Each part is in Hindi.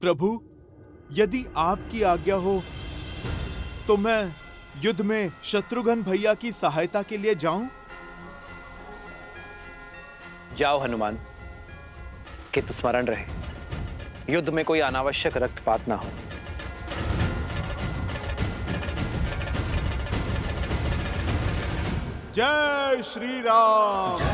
प्रभु, यदि आपकी आज्ञा हो तो मैं युद्ध में शत्रुघ्न भैया की सहायता के लिए जाऊं? जाओ हनुमान, किंतु स्मरण रहे, युद्ध में कोई अनावश्यक रक्तपात ना हो। जय श्री राम।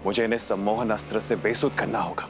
मुझे इन्हें सम्मोहन अस्त्र से बेसुध करना होगा।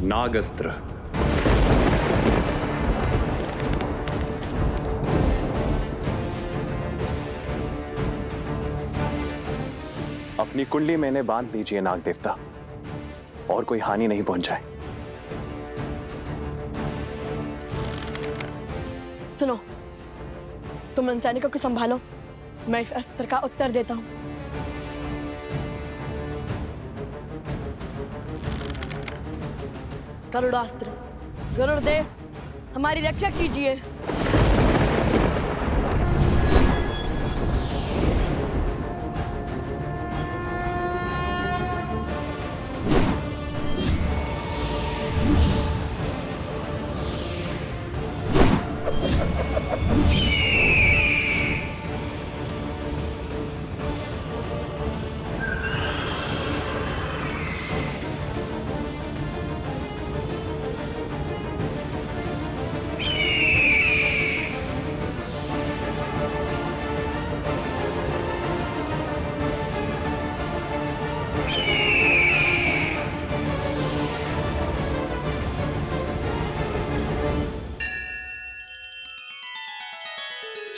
नागस्त्र। अपनी कुंडली में इन्हें बांध लीजिए नाग देवता, और कोई हानि नहीं पहुंचाए। सुनो, तुम इन सैनिकों को संभालो, मैं इस अस्त्र का उत्तर देता हूं। गरुड़ास्त्र, गरुड़देव हमारी रक्षा कीजिए।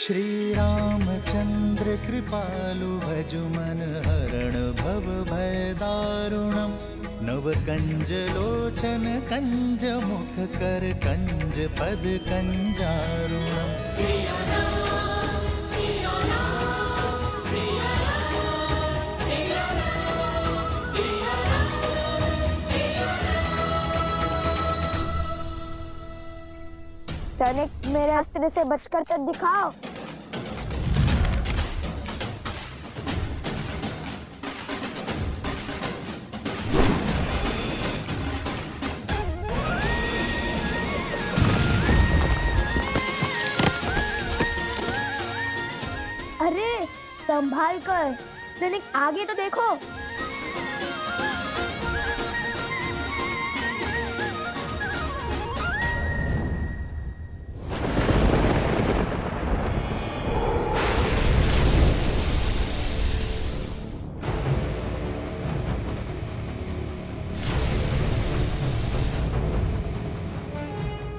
श्री रामचंद्र कृपालु भजु मन हरण भव भय दारुणम। नव कंज लोचन कंज मुख कर कंज पद कंजारुणम। सैनिक, मेरे अस्त्र से बचकर तो दिखाओ। अरे संभाल कर, सैनिक आगे तो देखो।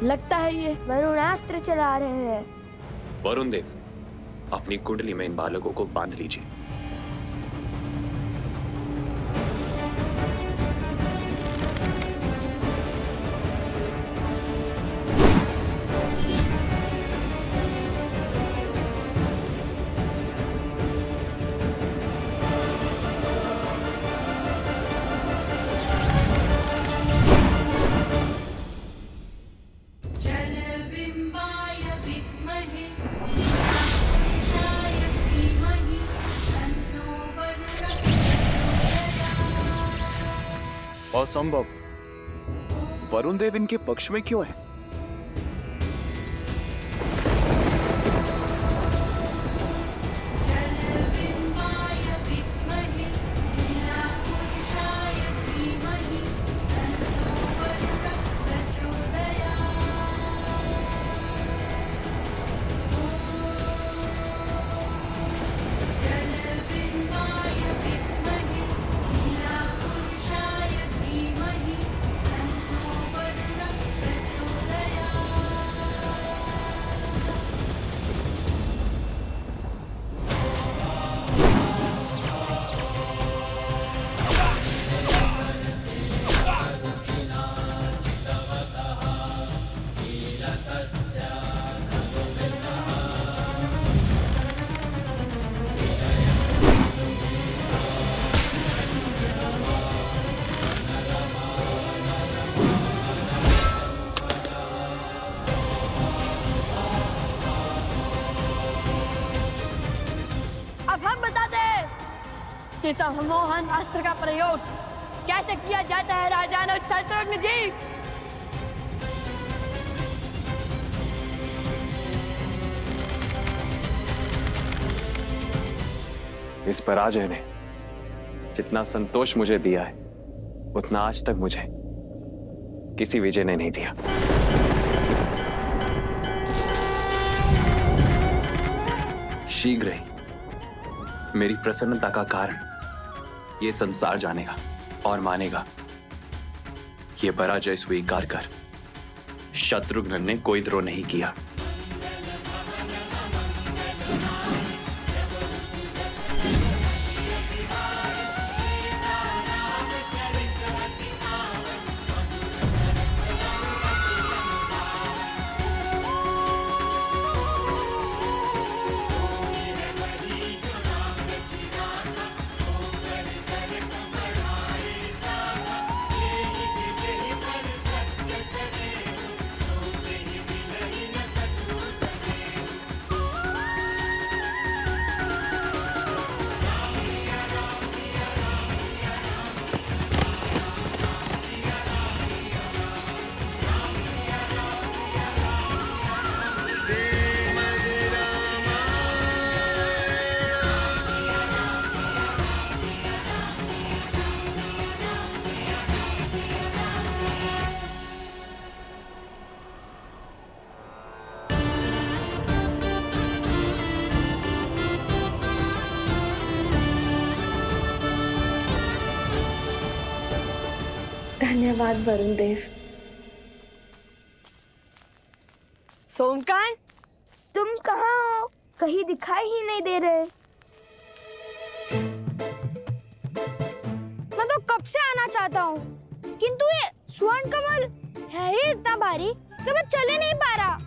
लगता है ये वरुणास्त्र चला रहे हैं। वरुण देव, अपनी कुंडली में इन बालकों को बांध लीजिए। असंभव। वरुण देव इनके पक्ष में क्यों है? अब हम बताते हैं कि सम्मोहन अस्त्र का प्रयोग कैसे किया जाता है राजा शत्रुघ्न जी। इस पराजय ने जितना संतोष मुझे दिया है उतना आज तक मुझे किसी विजय ने नहीं दिया। शीघ्र ही मेरी प्रसन्नता का कारण यह संसार जानेगा और मानेगा। यह पराजय स्वीकार कर शत्रुघ्न ने कोई द्रोह नहीं किया। धन्यवाद वरुण देव। सोमकांत, तुम कहाँ हो? कहीं दिखाई ही नहीं दे रहे। मैं तो कब से आना चाहता हूँ, किंतु ये स्वर्ण कमल है ही इतना भारी कि मैं चल ही नहीं पा रहा।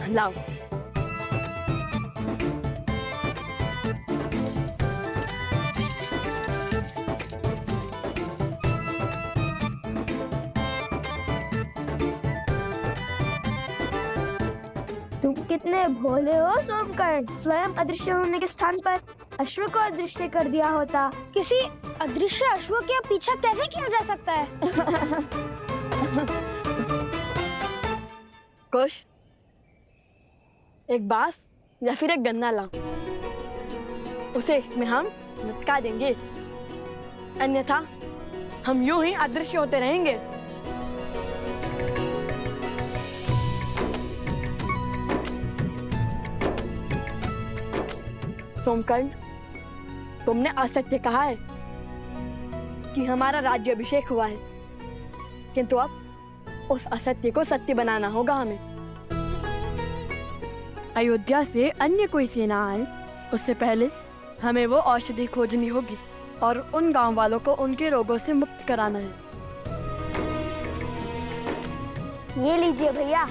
लाओ। तुम कितने भोले हो सोमकर्ण। स्वयं अदृश्य होने के स्थान पर अश्व को अदृश्य कर दिया होता। किसी अदृश्य अश्व के पीछा कैसे किया जा सकता है? कुश, एक बांस या फिर एक गन्ना लाओ, उसे इसमें हम लटका देंगे, अन्यथा हम यूं ही अदृश्य होते रहेंगे। सोमकर्ण, तुमने असत्य कहा है कि हमारा राज्याभिषेक हुआ है, किंतु अब उस असत्य को सत्य बनाना होगा हमें। अयोध्या से अन्य कोई सेना आए उससे पहले हमें वो औषधि खोजनी होगी और उन गांव वालों को उनके रोगों से मुक्त कराना है। ये लीजिए भैया।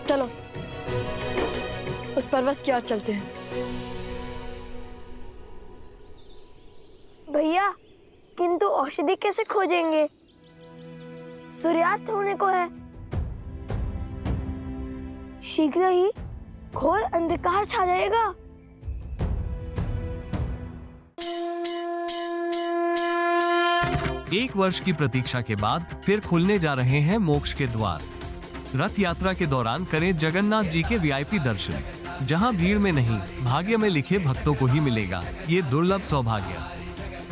चलो उस पर्वत की ओर चलते हैं। भैया किंतु औषधि कैसे खोजेंगे? सूर्यास्त होने को है। शीघ्र ही घोर अंधकार छा जाएगा। एक वर्ष की प्रतीक्षा के बाद फिर खुलने जा रहे हैं मोक्ष के द्वार। रथ यात्रा के दौरान करें जगन्नाथ जी के वीआईपी दर्शन, जहां भीड़ में नहीं भाग्य में लिखे भक्तों को ही मिलेगा ये दुर्लभ सौभाग्य।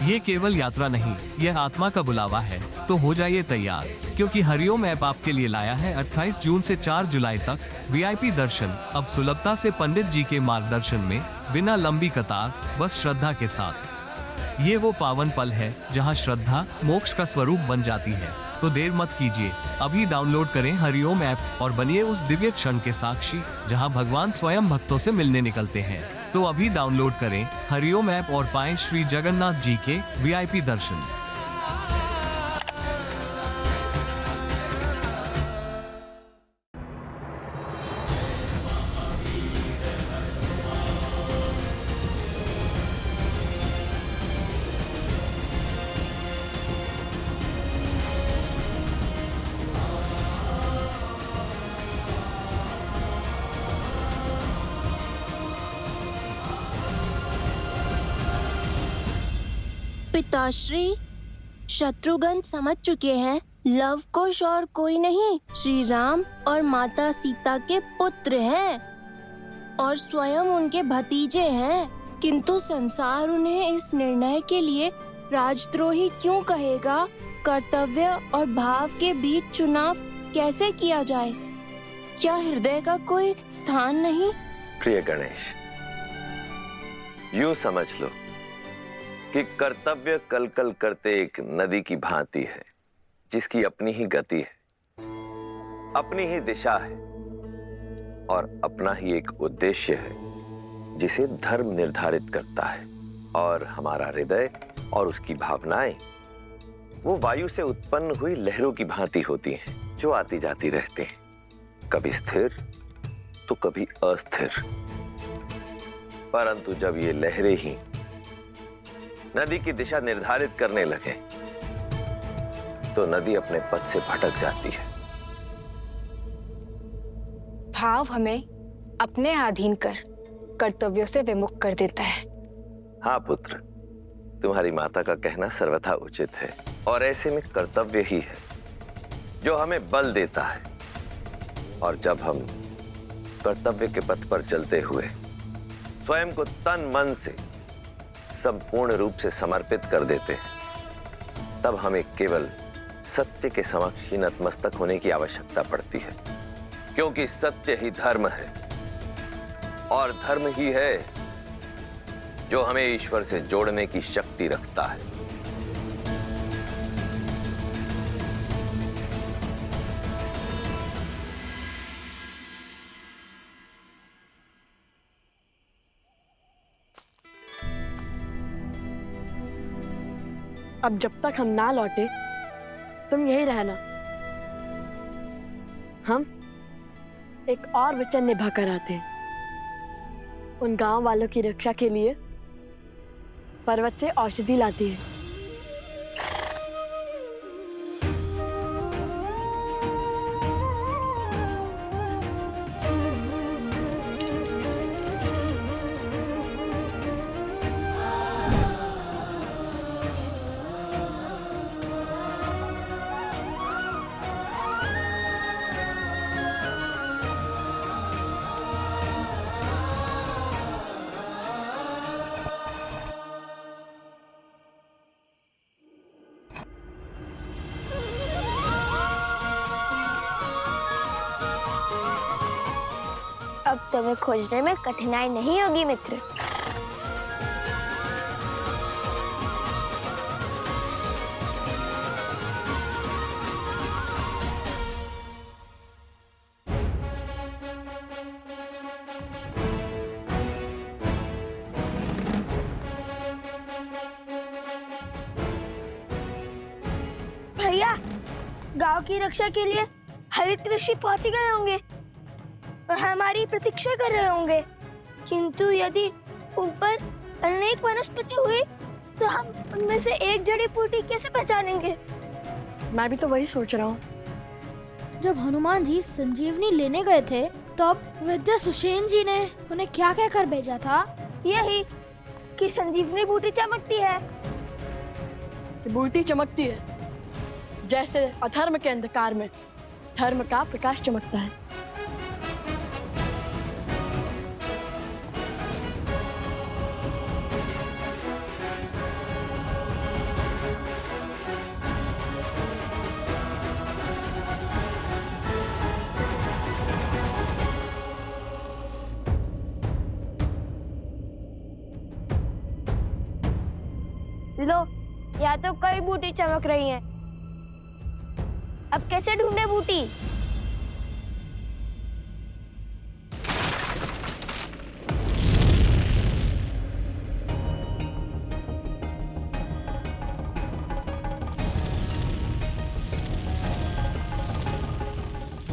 ये केवल यात्रा नहीं, यह आत्मा का बुलावा है। तो हो जाइए तैयार, क्योंकि हरिओम ऐप आपके लिए लाया है 28 जून से 4 जुलाई तक वीआईपी दर्शन। अब सुलभता से पंडित जी के मार्गदर्शन में, बिना लंबी कतार, बस श्रद्धा के साथ। ये वो पावन पल है जहां श्रद्धा मोक्ष का स्वरूप बन जाती है। तो देर मत कीजिए, अभी डाउनलोड करें हरिओम ऐप और बनिए उस दिव्य क्षण के साक्षी जहां भगवान स्वयं भक्तों से मिलने निकलते हैं। तो अभी डाउनलोड करें हरिओम ऐप और पाएं श्री जगन्नाथ जी के वीआईपी दर्शन। पिताश्री, शत्रुघ्न समझ चुके हैं लव कुश और कोई नहीं, श्री राम और माता सीता के पुत्र हैं और स्वयं उनके भतीजे हैं। किंतु संसार उन्हें इस निर्णय के लिए राजद्रोही क्यों कहेगा? कर्तव्य और भाव के बीच चुनाव कैसे किया जाए? क्या हृदय का कोई स्थान नहीं? प्रिय गणेश, यूं समझ लो कि कर्तव्य कलकल करते एक नदी की भांति है, जिसकी अपनी ही गति है, अपनी ही दिशा है और अपना ही एक उद्देश्य है, जिसे धर्म निर्धारित करता है। और हमारा हृदय और उसकी भावनाएं वो वायु से उत्पन्न हुई लहरों की भांति होती हैं, जो आती जाती रहते हैं, कभी स्थिर तो कभी अस्थिर। परंतु जब ये लहरें ही नदी की दिशा निर्धारित करने लगे तो नदी अपने पथ से भटक जाती है। भाव हमें अपने अधीन कर कर्तव्यों से विमुख कर देता है। हाँ पुत्र, तुम्हारी माता का कहना सर्वथा उचित है और ऐसे में कर्तव्य ही है जो हमें बल देता है। और जब हम कर्तव्य के पथ पर चलते हुए स्वयं को तन मन से संपूर्ण रूप से समर्पित कर देते हैं, तब हमें केवल सत्य के समक्ष ही नतमस्तक होने की आवश्यकता पड़ती है, क्योंकि सत्य ही धर्म है और धर्म ही है जो हमें ईश्वर से जोड़ने की शक्ति रखता है। अब जब तक हम ना लौटे तुम यही रहना। हम एक और वचन निभा कर आते हैं। उन गांव वालों की रक्षा के लिए पर्वत से औषधि लाती है। अब तुम्हें खोजने में कठिनाई नहीं होगी मित्र। भैया, गांव की रक्षा के लिए हरित ऋषि पहुंच गए होंगे और हमारी प्रतीक्षा कर रहे होंगे। किंतु यदि ऊपर अनेक वनस्पति हुई तो हम उनमें से एक जड़ी बूटी कैसे पहचानेंगे? मैं भी तो वही सोच रहा हूँ। जब हनुमान जी संजीवनी लेने गए थे तब विद्या सुषेण जी ने उन्हें क्या कहकर भेजा था? यही कि संजीवनी बूटी चमकती है। कि बूटी चमकती है जैसे अधर्म के अंधकार में धर्म का प्रकाश चमकता है। लो, यहाँ तो कई बूटी चमक रही हैं। अब कैसे ढूंढे बूटी?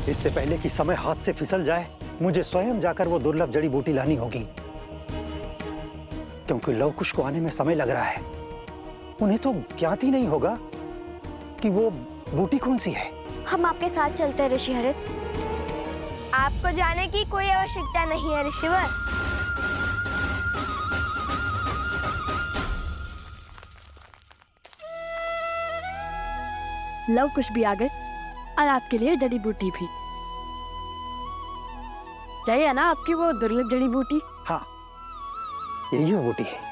इससे पहले कि समय हाथ से फिसल जाए, मुझे स्वयं जाकर वो दुर्लभ जड़ी बूटी लानी होगी, क्योंकि लवकुश को आने में समय लग रहा है। उन्हें तो ज्ञात ही नहीं होगा कि वो बूटी कौन सी है। हम आपके साथ चलते हैं ऋषि हरित। आपको जाने की कोई आवश्यकता नहीं है ऋषिवर। लव कुश भी आ गए और आपके लिए जड़ी बूटी भी। चाहिए ना आपकी वो दुर्लभ जड़ी बूटी? हाँ, यही वो बूटी है।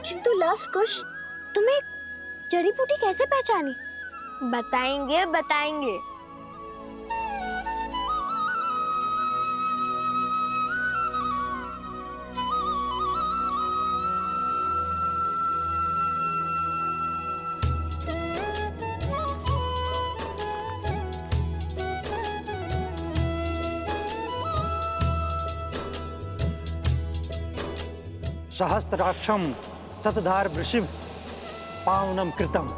किंतु लव कुश, तुम्हें जड़ी बूटी कैसे पहचानी? बताएंगे बताएंगे। सहस्त्राक्षम शतधार वृषिव पावनम कृतम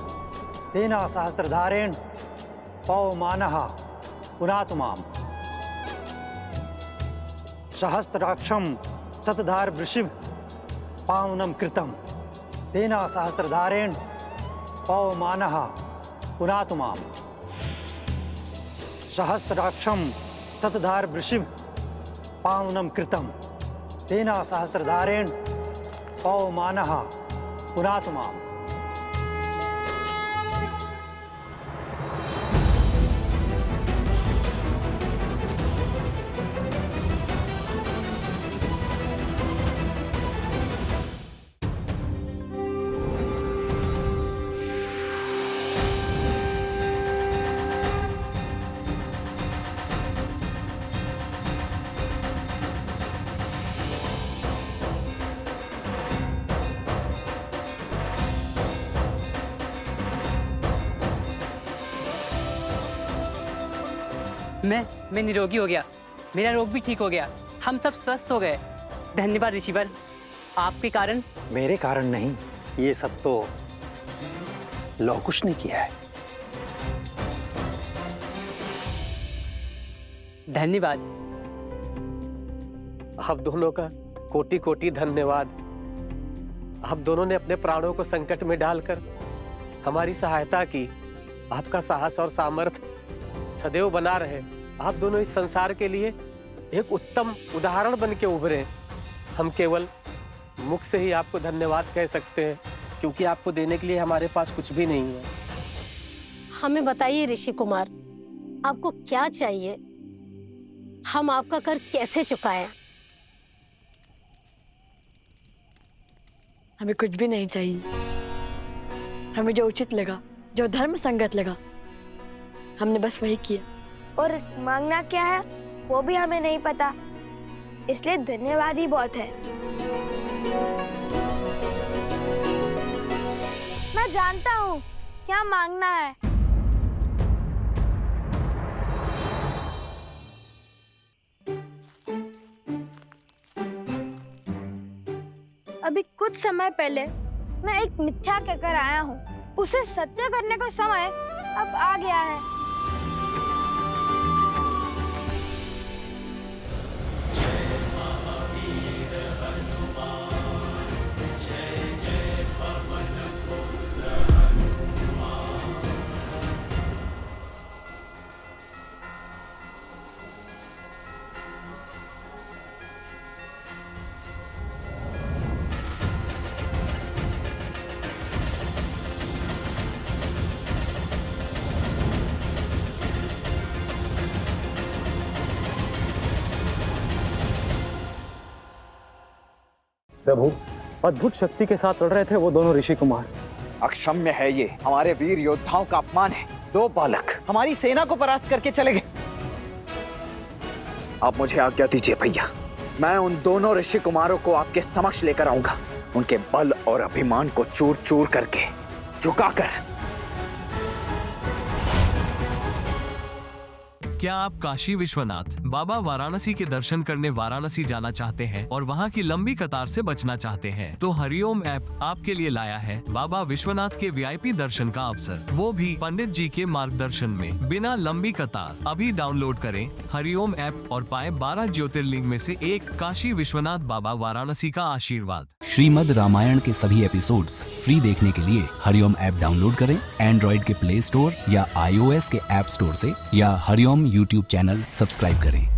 तेना सहस्त्रधारेण पवमानः पुनातुमाम। सहस्त्राक्षम शतधार वृषिव पावनम कृतम तेना सहस्त्रधारेण पवमानः पुनातुमाम। सहस्त्राक्षम शतधार वृषिव पावनम कृतम तेना सहस्त्रधारेण पवमानः पुनातुमाम। मैं निरोगी हो गया, मेरा रोग भी ठीक हो गया, हम सब स्वस्थ हो गए। धन्यवाद ऋषिवर, आपके कारण। मेरे कारण नहीं, ये सब तो लवकुश ने किया है। धन्यवाद। आप दोनों का कोटि कोटि धन्यवाद। आप दोनों ने अपने प्राणों को संकट में डालकर हमारी सहायता की। आपका साहस और सामर्थ्य सदैव बना रहे। आप दोनों इस संसार के लिए एक उत्तम उदाहरण बन के उभरे। हम केवल मुख से ही आपको धन्यवाद कह सकते हैं, क्योंकि आपको देने के लिए हमारे पास कुछ भी नहीं है। हमें बताइए ऋषि कुमार, आपको क्या चाहिए? हम आपका कर कैसे चुकाएं? हमें कुछ भी नहीं चाहिए। हमें जो उचित लगा, जो धर्म संगत लगा, हमने बस वही किया। और मांगना क्या है वो भी हमें नहीं पता, इसलिए धन्यवाद ही बहुत है। मैं जानता हूँ क्या मांगना है। अभी कुछ समय पहले मैं एक मिथ्या कहकर आया हूँ, उसे सत्य करने का समय अब आ गया है। प्रभु, अद्भुत शक्ति के साथ लड़ रहे थे वो दोनों ऋषि कुमार। अक्षम्य है ये, हमारे वीर योद्धाओं का अपमान है। 2 बालक हमारी सेना को परास्त करके चले गए। आप मुझे आज्ञा दीजिए भैया, मैं उन दोनों ऋषि कुमारों को आपके समक्ष लेकर आऊंगा। उनके बल और अभिमान को चूर चूर करके झुकाकर। क्या आप काशी विश्वनाथ बाबा वाराणसी के दर्शन करने वाराणसी जाना चाहते हैं और वहां की लंबी कतार से बचना चाहते हैं? तो हरिओम ऐप आपके लिए लाया है बाबा विश्वनाथ के वीआईपी दर्शन का अवसर, वो भी पंडित जी के मार्गदर्शन में, बिना लंबी कतार। अभी डाउनलोड करें हरिओम ऐप और पाए 12 ज्योतिर्लिंग में से एक काशी विश्वनाथ बाबा वाराणसी का आशीर्वाद। श्रीमद् रामायण के सभी एपिसोड्स फ्री देखने के लिए हरिओम ऐप डाउनलोड करें एंड्रॉइड के प्ले स्टोर या iOS के ऐप स्टोर से, या हरिओम यूट्यूब चैनल सब्सक्राइब करें।